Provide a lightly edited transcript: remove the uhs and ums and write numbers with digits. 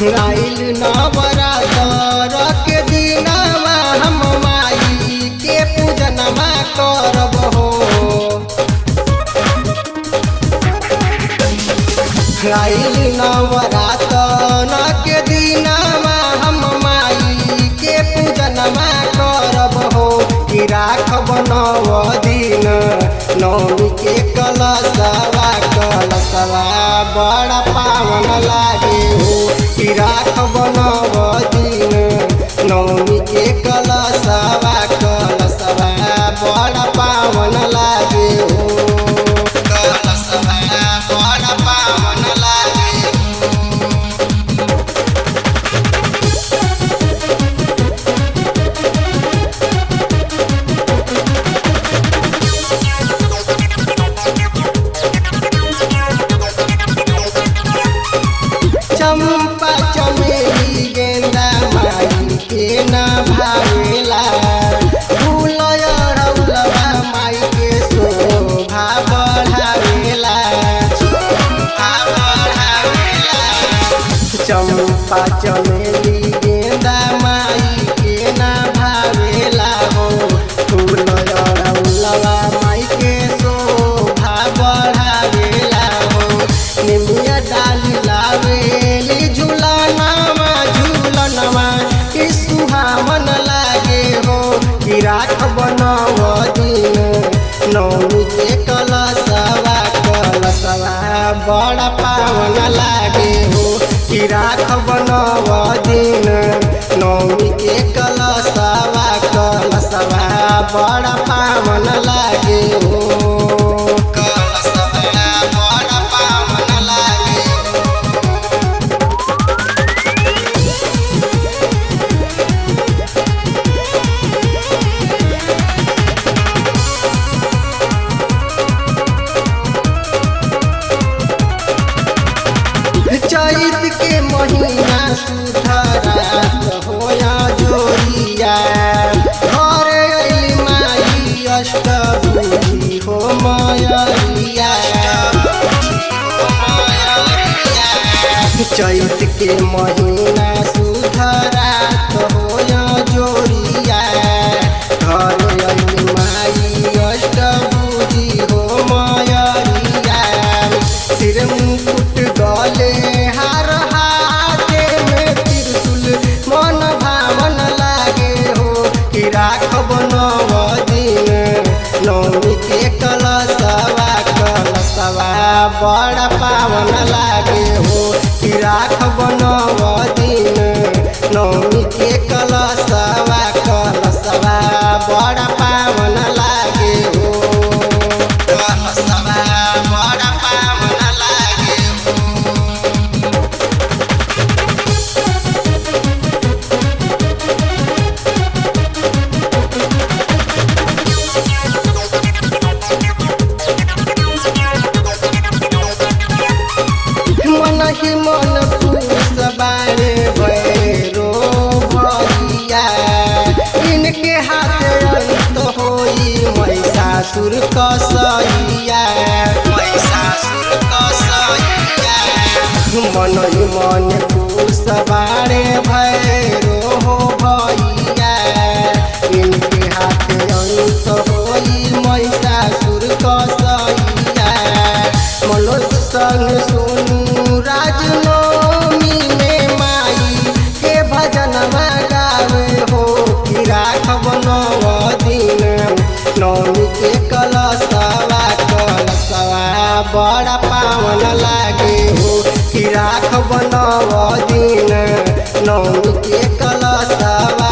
आइल नवरात्र के दिनमा हम माई के पूजनमा करब हो। आइल नवरात्र के दिनमा हम माई के पूजनमा करब हो। कि राखब 9 दिन नौमी के कलशवा बड़ा पावन लागे हो। कि राखब 9 दिन नौमी के कलशवा बड़ा पावन लागे हो। कलशवा बड़ा पावन लागे चंपा चमेली गेंदा माई के ना भावेला। फूल अड़हुलवा माई के शोभा बढ़ावेला। चंपा चमेली गेंदा माई के ना भावेला हो। फूल अड़हुलवा माई के शोभा बढ़ावेला हो। निमिया डाली लावेली झूलनमा कि सुहावन लागे हो। कि राखब 9 दिन नौमी के कलशवा बड़ा पावन लागे हो। कि राखब 9 दिन नौमी के कलशवा बड़ा पावन लागे हो। कलशवा बड़ा पावन लागे चैत के महीना सुधरात होया जोरिया। घर अइली माई अष्टभुजी हो मयरिया। चैत के महीना सुधरात होया जोरिया। घर अइली माई अष्टभुजी हो मयरिया। सिर मुकुट गले हार हाथे में त्रिशूल मन भावन लागे हो। कि राखब 9 दिन नौमी के कलशवा बड़ा पावन लागे हो। कि राखब 9 दिन नौमी के कलशवा बड़ा पावन लागे हो। कलशवा बड़ा पावन लागे मन ही मन खुश बारे भैरो भैया। इनके हाथ अंत होई महिषासुर कसैया। महिषासुर कसैया मन ही मन खुश बारे भैरो हो भैया। इनके हाथ अंत होई महिषासुर कसैया। मनोज संग सोनू राजनवमी में माई के भजन गावे हो। कि राखब 9 दिन नौमी के कलशवा बड़ा पावन लागे हो। कि राखब 9 दिन नौमी के कलशवा